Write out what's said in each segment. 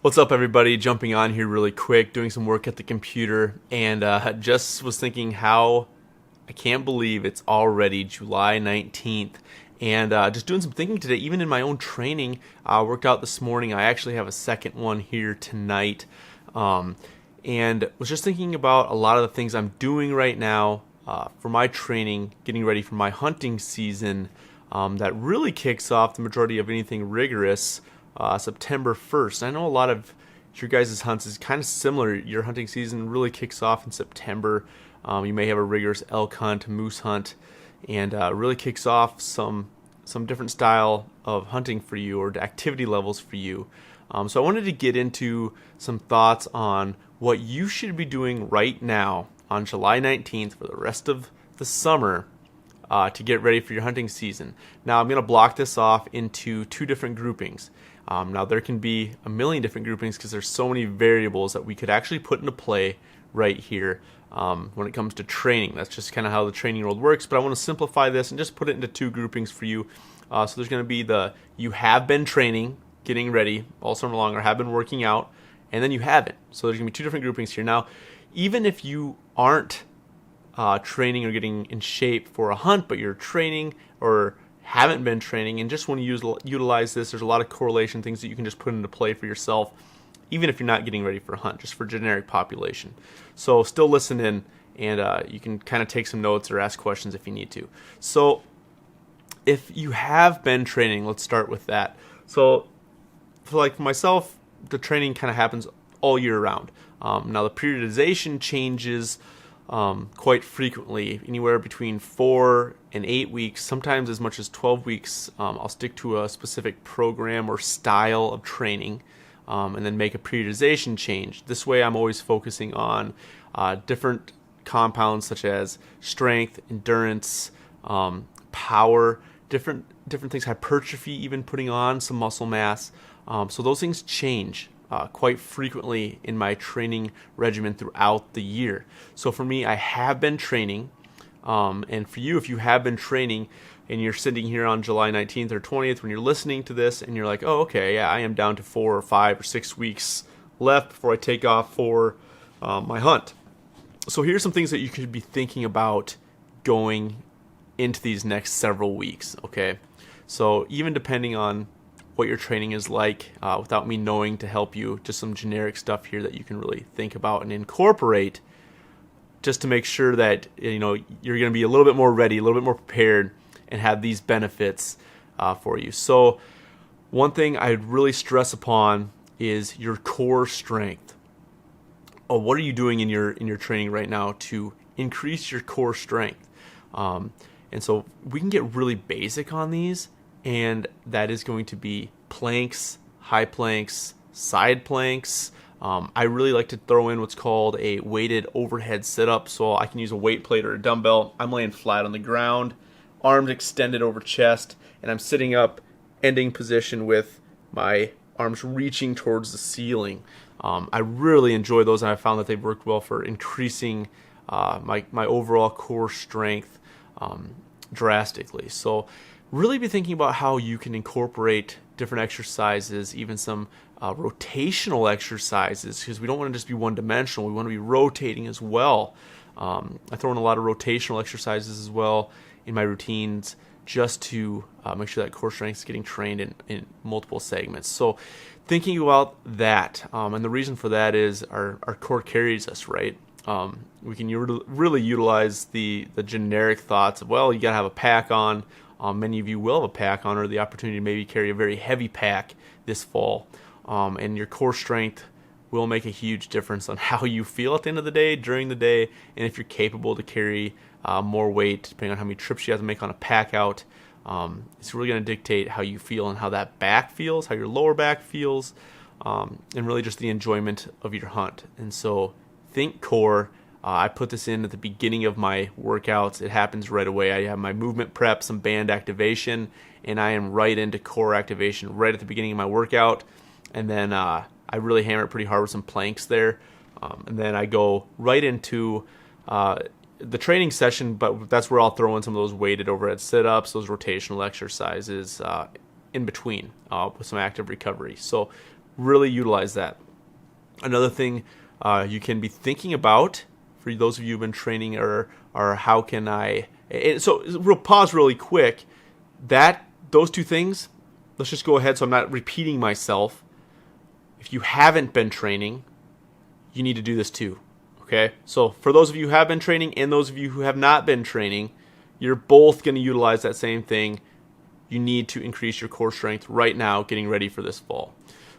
What's up, everybody? Jumping on here really quick, doing some work at the computer, and just was thinking how I can't believe it's already July 19th. And just doing some thinking today, even in my own training. Worked out this morning. I actually have a second one here tonight. And was just thinking about a lot of the things I'm doing right now for my training, getting ready for my hunting season that really kicks off the majority of anything rigorous September 1st. I know a lot of your guys' hunts is kind of similar. Your hunting season really kicks off in September. You may have a rigorous elk hunt, moose hunt, and really kicks off some different style of hunting for you or activity levels for you. So I wanted to get into some thoughts on what you should be doing right now on July 19th for the rest of the summer to get ready for your hunting season. Now I'm going to block this off into two different groupings. Now there can be a million different groupings because there's so many variables that we could actually put into play right here when it comes to training. That's just kind of how the training world works, but I want to simplify this and just put it into two groupings for you. So there's going to be the you have been training, getting ready all summer long, or have been working out, and then you haven't. So there's going to be two different groupings here. Now, even if you aren't training or getting in shape for a hunt, but you're training or haven't been training and just want to utilize this, there's a lot of correlation things that you can just put into play for yourself, even if you're not getting ready for a hunt, just for generic population. So still listen in, and you can kind of take some notes or ask questions if you need to. So if you have been training, let's start with that. So for myself, the training kind of happens all year round. Now the periodization changes quite frequently, anywhere between 4 and 8 weeks, sometimes as much as 12 weeks. I'll stick to a specific program or style of training and then make a periodization change. This way I'm always focusing on different compounds such as strength, endurance, power, different things, hypertrophy, even putting on some muscle mass. So those things change quite frequently in my training regimen throughout the year. So for me, I have been training, and for you, if you have been training and you're sitting here on July 19th or 20th when you're listening to this and you're like, oh, okay, yeah, I am down to 4 or 5 or 6 weeks left before I take off for my hunt. So here's some things that you could be thinking about going into these next several weeks, okay? So even depending on what your training is like, without me knowing to help you, just some generic stuff here that you can really think about and incorporate just to make sure that you're going to be a little bit more ready, a little bit more prepared, and have these benefits for you. So one thing I'd really stress upon is your core strength. What are you doing in your training right now to increase your core strength? And so we can get really basic on these, and that is going to be planks, high planks, side planks. I really like to throw in what's called a weighted overhead sit-up, so I can use a weight plate or a dumbbell. I'm laying flat on the ground, arms extended over chest, and I'm sitting up, ending position with my arms reaching towards the ceiling. I really enjoy those, and I found that they've worked well for increasing my overall core strength drastically. So really be thinking about how you can incorporate different exercises, even some rotational exercises, because we don't want to just be one-dimensional. We want to be rotating as well. I throw in a lot of rotational exercises as well in my routines just to make sure that core strength is getting trained in multiple segments. So thinking about that, and the reason for that is our core carries us, right? We can really utilize the generic thoughts of, well, you got to have a pack on. Many of you will have a pack on, or the opportunity to maybe carry a very heavy pack this fall. And your core strength will make a huge difference on how you feel at the end of the day, during the day, and if you're capable to carry more weight, depending on how many trips you have to make on a pack out. It's really going to dictate how you feel and how that back feels, how your lower back feels, and really just the enjoyment of your hunt. And so think core. I put this in at the beginning of my workouts. It happens right away. I have my movement prep, some band activation, and I am right into core activation right at the beginning of my workout. And then I really hammer it pretty hard with some planks there. And then I go right into the training session, but that's where I'll throw in some of those weighted overhead sit-ups, those rotational exercises in between with some active recovery. So really utilize that. Another thing you can be thinking about for those of you who've been training are how can I... So we'll pause really quick. Those two things, let's just go ahead so I'm not repeating myself. If you haven't been training, you need to do this too. Okay? So for those of you who have been training and those of you who have not been training, you're both going to utilize that same thing. You need to increase your core strength right now, getting ready for this fall.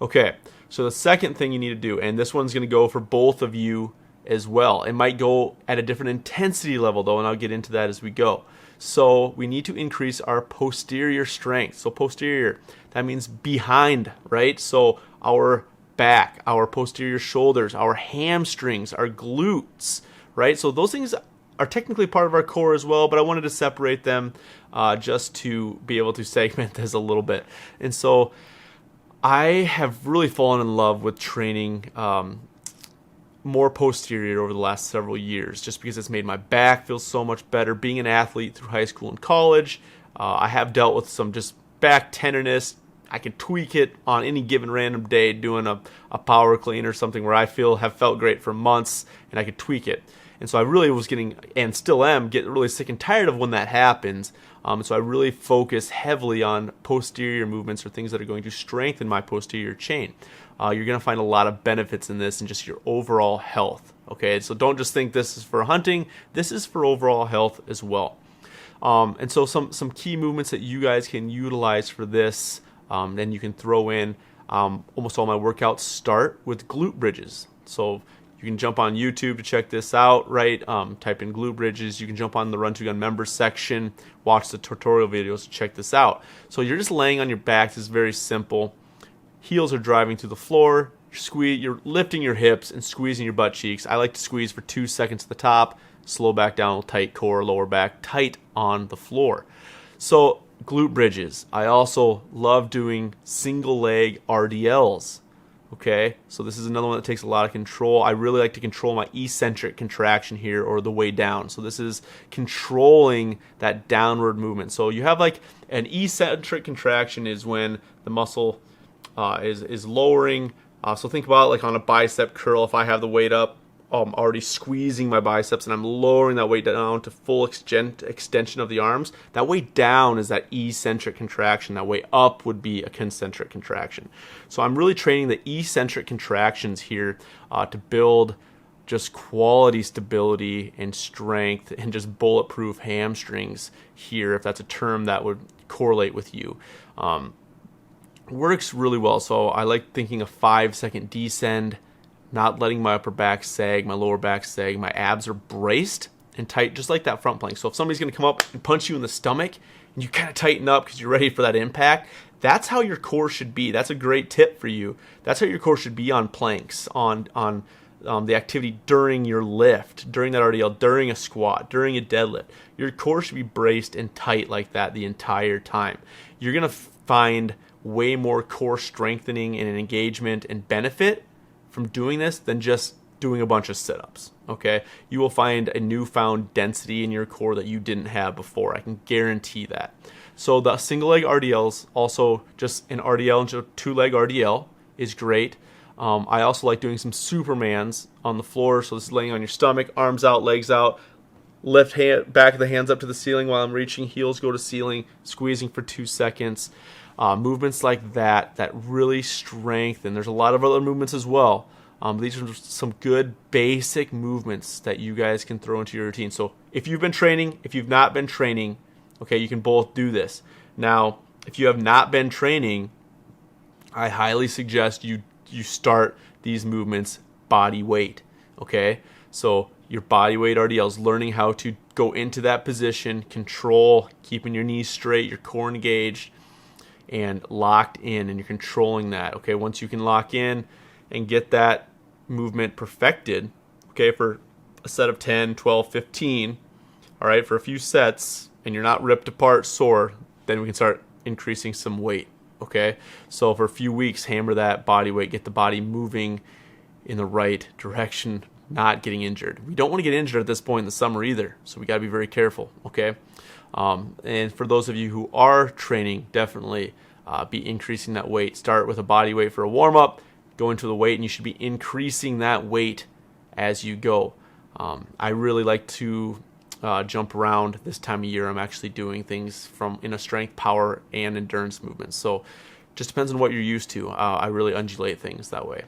Okay, so the second thing you need to do, and this one's going to go for both of you as well. It might go at a different intensity level though, and I'll get into that as we go. So we need to increase our posterior strength. So posterior, that means behind, right? So our back, our posterior shoulders, our hamstrings, our glutes, right? So those things are technically part of our core as well, but I wanted to separate them just to be able to segment this a little bit. And so I have really fallen in love with training more posterior over the last several years, just because it's made my back feel so much better. Being an athlete through high school and college, I have dealt with some just back tenderness. I can tweak it on any given random day doing a power clean or something where I have felt great for months, and I could tweak it. And so I really was getting, and still am, getting really sick and tired of when that happens. So I really focus heavily on posterior movements or things that are going to strengthen my posterior chain. You're going to find a lot of benefits in this and just your overall health. Okay, so don't just think this is for hunting. This is for overall health as well. And so some key movements that you guys can utilize for this, then you can throw in almost all my workouts start with glute bridges. So you can jump on YouTube to check this out, right? Type in glute bridges. You can jump on the Run to Gun members section, watch the tutorial videos to check this out. So you're just laying on your back. This is very simple. Heels are driving to the floor. You're lifting your hips and squeezing your butt cheeks. I like to squeeze for 2 seconds at the top, slow back down, tight core, lower back, tight on the floor. So glute bridges. I also love doing single leg RDLs. Okay, so this is another one that takes a lot of control. I really like to control my eccentric contraction here, or the way down. So this is controlling that downward movement. So you have like an eccentric contraction is when the muscle is lowering. So think about it like on a bicep curl. If I have the weight up, I'm already squeezing my biceps and I'm lowering that weight down to full extension of the arms. That way down is that eccentric contraction. That way up would be a concentric contraction. So I'm really training the eccentric contractions here to build just quality stability and strength and just bulletproof hamstrings here, if that's a term that would correlate with you. Works really well. So I like thinking a 5-second descend, not letting my upper back sag, my lower back sag. My abs are braced and tight, just like that front plank. So if somebody's going to come up and punch you in the stomach, and you kind of tighten up because you're ready for that impact, that's how your core should be. That's a great tip for you. That's how your core should be on planks, on the activity during your lift, during that RDL, during a squat, during a deadlift. Your core should be braced and tight like that the entire time. You're going to find way more core strengthening and engagement and benefit from doing this than just doing a bunch of sit-ups, okay? You will find a newfound density in your core that you didn't have before. I can guarantee that. So the single leg RDLs, also just an RDL into a 2-leg RDL is great. I also like doing some Supermans on the floor. So this is laying on your stomach, arms out, legs out, lift back of the hands up to the ceiling while I'm reaching, heels go to ceiling, squeezing for 2 seconds. Movements like that really strengthen. There's a lot of other movements as well. These are some good basic movements that you guys can throw into your routine. So if you've been training, if you've not been training, okay, you can both do this. Now, if you have not been training, I highly suggest you start these movements body weight, okay? So your body weight RDLs, learning how to go into that position, control, keeping your knees straight, your core engaged, and locked in, and you're controlling that. Okay, once you can lock in and get that movement perfected, okay, for a set of 10, 12, 15, all right, for a few sets, and you're not ripped apart sore, then we can start increasing some weight, okay? So for a few weeks, hammer that body weight, get the body moving in the right direction, not getting injured. We don't want to get injured at this point in the summer either, so we got to be very careful, okay? And for those of you who are training, definitely be increasing that weight. Start with a body weight for a warm-up, go into the weight, and you should be increasing that weight as you go. I really like to jump around this time of year. I'm actually doing things in a strength, power, and endurance movement. So just depends on what you're used to. I really undulate things that way.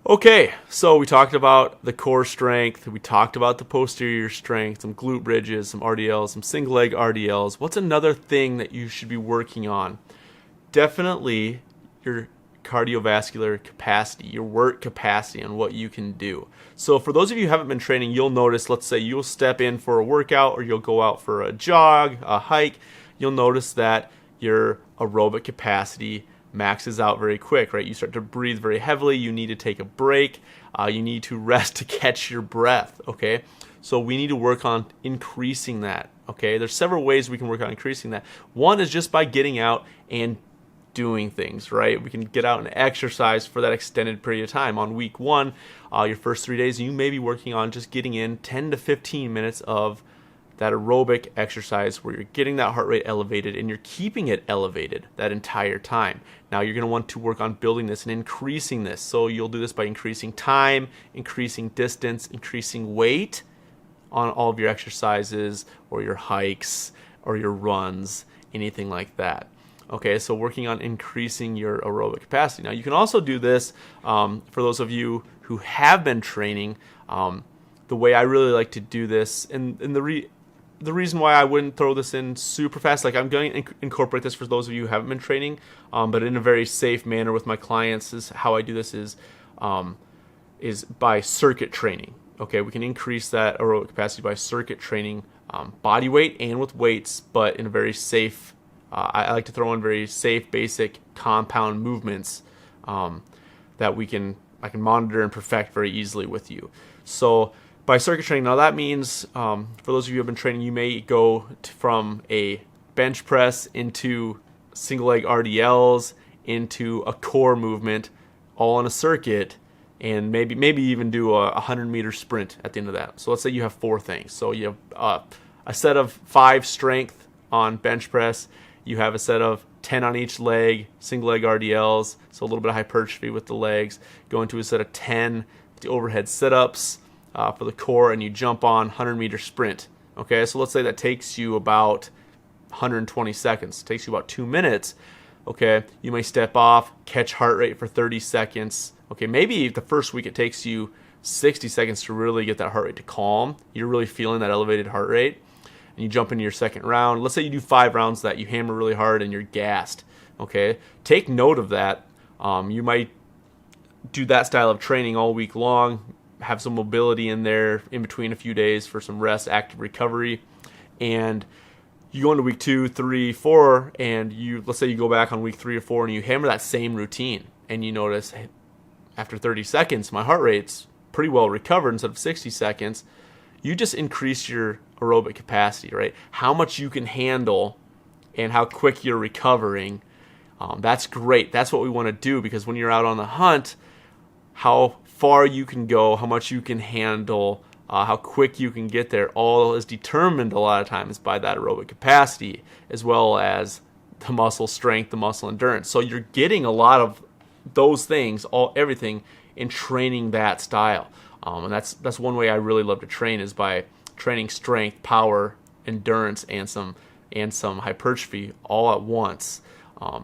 Okay, so we talked about the core strength. We talked about the posterior strength, some glute bridges, some RDLs, some single leg RDLs. What's another thing that you should be working on? Definitely your cardiovascular capacity, your work capacity, and what you can do. So for those of you who haven't been training, you'll notice, let's say you'll step in for a workout or you'll go out for a jog, a hike, you'll notice that your aerobic capacity maxes out very quick, right? You start to breathe very heavily. You need to take a break. You need to rest to catch your breath, okay? So we need to work on increasing that, okay? There's several ways we can work on increasing that. One is just by getting out and doing things, right? We can get out and exercise for that extended period of time. On week 1, your first 3 days, you may be working on just getting in 10 to 15 minutes of that aerobic exercise where you're getting that heart rate elevated and you're keeping it elevated that entire time. Now you're going to want to work on building this and increasing this. So you'll do this by increasing time, increasing distance, increasing weight on all of your exercises or your hikes or your runs, anything like that. Okay, so working on increasing your aerobic capacity. Now you can also do this for those of you who have been training. The way I really like to do this, and the reason why I wouldn't throw this in super fast, like I'm going to incorporate this for those of you who haven't been training, but in a very safe manner with my clients, is how I do this is by circuit training. Okay, we can increase that aerobic capacity by circuit training, body weight and with weights, but in a very safe. I like to throw in very safe, basic compound movements that I can monitor and perfect very easily with you. So by circuit training, now that means for those of you who have been training, you may go from a bench press into single leg RDLs into a core movement, all on a circuit, and maybe even do a 100-meter sprint at the end of that. So let's say you have 4 things. So you have a set of 5 strength on bench press. You have a set of 10 on each leg, single leg RDLs, so a little bit of hypertrophy with the legs. Go into a set of 10 the overhead sit-ups for the core, and you jump on 100-meter sprint. Okay, so let's say that takes you about 120 seconds. It takes you about 2 minutes. Okay, you may step off, catch heart rate for 30 seconds. Okay, maybe the first week it takes you 60 seconds to really get that heart rate to calm. You're really feeling that elevated heart rate. And you jump into your second round. Let's say you do 5 rounds that you hammer really hard and you're gassed. Okay, take note of that. You might do that style of training all week long, have some mobility in there in between a few days for some rest, active recovery, and you go into week 2, 3, 4, and let's say you go back on week 3 or 4 and you hammer that same routine, and you notice, hey, after 30 seconds, my heart rate's pretty well recovered instead of 60 seconds. You just increase your aerobic capacity, right? How much you can handle and how quick you're recovering. That's great. That's what we want to do, because when you're out on the hunt, how far you can go, how much you can handle, how quick you can get there, all is determined a lot of times by that aerobic capacity, as well as the muscle strength, the muscle endurance. So you're getting a lot of those things, everything, in training that style. And that's one way I really love to train, is by training strength, power, endurance, and some hypertrophy all at once.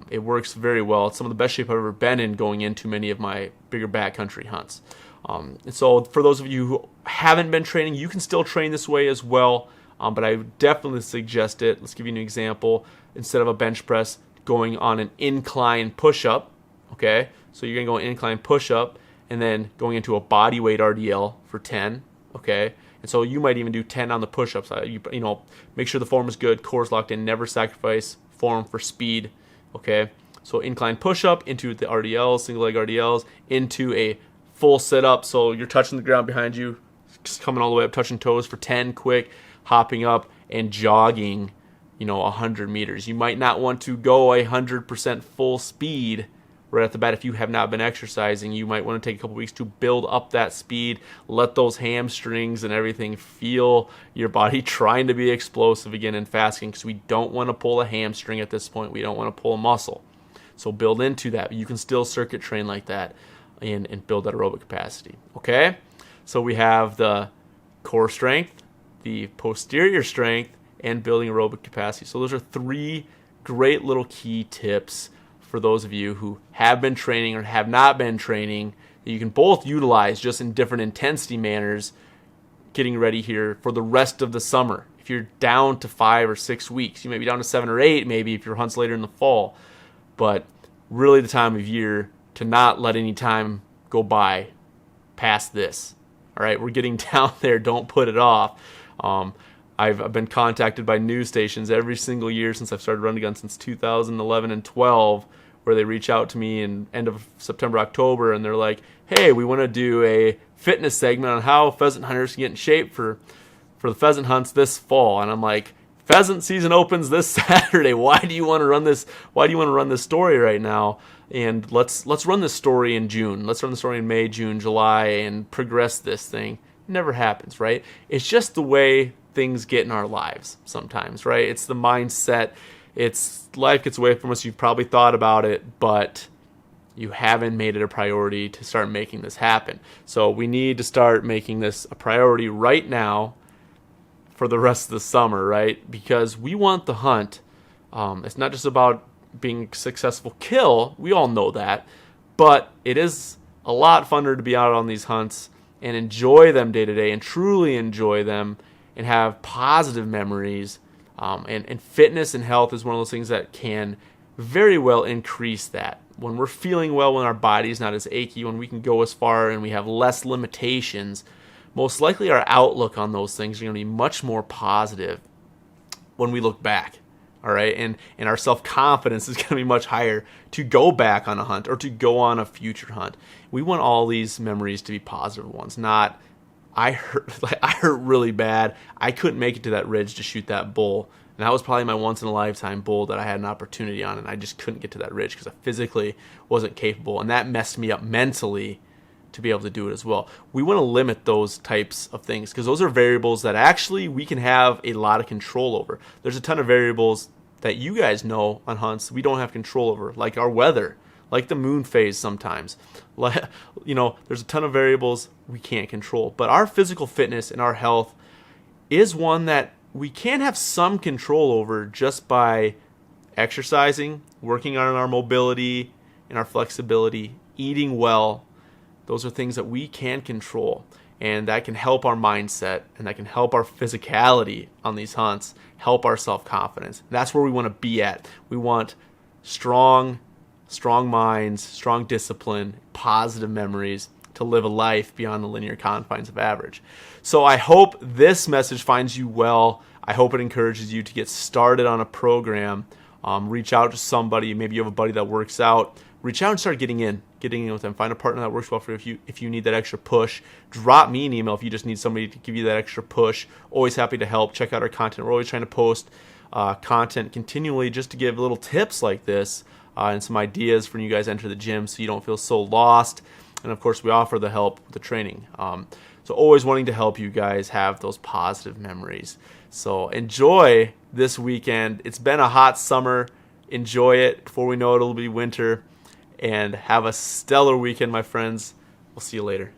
It works very well. It's some of the best shape I've ever been in going into many of my bigger backcountry hunts. And so for those of you who haven't been training, you can still train this way as well, but I would definitely suggest it. Let's give you an example. Instead of a bench press, going on an incline push-up, okay? So you're going to go an incline push-up, and then going into a body weight RDL for 10, okay? And so you might even do 10 on the push-ups. You know, make sure the form is good, core's locked in, never sacrifice form for speed, okay? So incline push-up into the RDLs, single leg RDLs, into a full sit-up. So you're touching the ground behind you, just coming all the way up, touching toes for 10 quick, hopping up and jogging, 100 meters. You might not want to go 100% full speed right at the bat. If you have not been exercising, you might want to take a couple weeks to build up that speed, let those hamstrings and everything feel your body trying to be explosive again and fasting, because we don't want to pull a hamstring at this point. We don't want to pull a muscle. So build into that. You can still circuit train like that and build that aerobic capacity. Okay? So we have the core strength, the posterior strength, and building aerobic capacity. So those are 3 great little key tips for those of you who have been training or have not been training that you can both utilize just in different intensity manners getting ready here for the rest of the summer. If you're down to 5 or 6 weeks, you may be down to 7 or 8 maybe if your hunt's later in the fall. But really the time of year to not let any time go by past this. All right, we're getting down there. Don't put it off. I've been contacted by news stations every single year since I've started running guns since 2011 and 12, where they reach out to me in end of September, October, and they're like, hey, we want to do a fitness segment on how pheasant hunters can get in shape for the pheasant hunts this fall. And I'm like, pheasant season opens this Saturday. Why do you want to run this? Why do you want to run this story right now? And let's run this story in June. Let's run the story in May, June, July, and progress this thing. It never happens, right? It's just the way things get in our lives sometimes, right? It's the mindset. It's life gets away from us. You've probably thought about it, but you haven't made it a priority to start making this happen. So we need to start making this a priority right now for the rest of the summer, right? Because we want the hunt. It's not just about being a successful kill. We all know that. But it is a lot funner to be out on these hunts and enjoy them day to day and truly enjoy them and have positive memories. And fitness and health is one of those things that can very well increase that. When we're feeling well, when our body's not as achy, when we can go as far and we have less limitations, most likely our outlook on those things are going to be much more positive when we look back. All right, and our self-confidence is going to be much higher to go back on a hunt or to go on a future hunt. We want all these memories to be positive ones, not I hurt really bad. I couldn't make it to that ridge to shoot that bull. And that was probably my once-in-a-lifetime bull that I had an opportunity on, and I just couldn't get to that ridge because I physically wasn't capable. And that messed me up mentally to be able to do it as well. We want to limit those types of things because those are variables that actually we can have a lot of control over. There's a ton of variables that you guys know on hunts we don't have control over, like our weather, like the moon phase sometimes. There's a ton of variables we can't control. But our physical fitness and our health is one that we can have some control over just by exercising, working on our mobility and our flexibility, eating well. Those are things that we can control, and that can help our mindset, and that can help our physicality on these hunts, help our self-confidence. That's where we want to be at. We want strong minds, strong discipline, positive memories to live a life beyond the linear confines of average. So I hope this message finds you well. I hope it encourages you to get started on a program. Reach out to somebody. Maybe you have a buddy that works out. Reach out and start getting in with them. Find a partner that works well for you. If you need that extra push, drop me an email if you just need somebody to give you that extra push. Always happy to help. Check out our content. We're always trying to post content continually just to give little tips like this and some ideas for you guys to enter the gym so you don't feel so lost. And of course, we offer the help with the training. So always wanting to help you guys have those positive memories. So enjoy this weekend. It's been a hot summer. Enjoy it. Before we know it, it'll be winter. And have a stellar weekend, my friends. We'll see you later.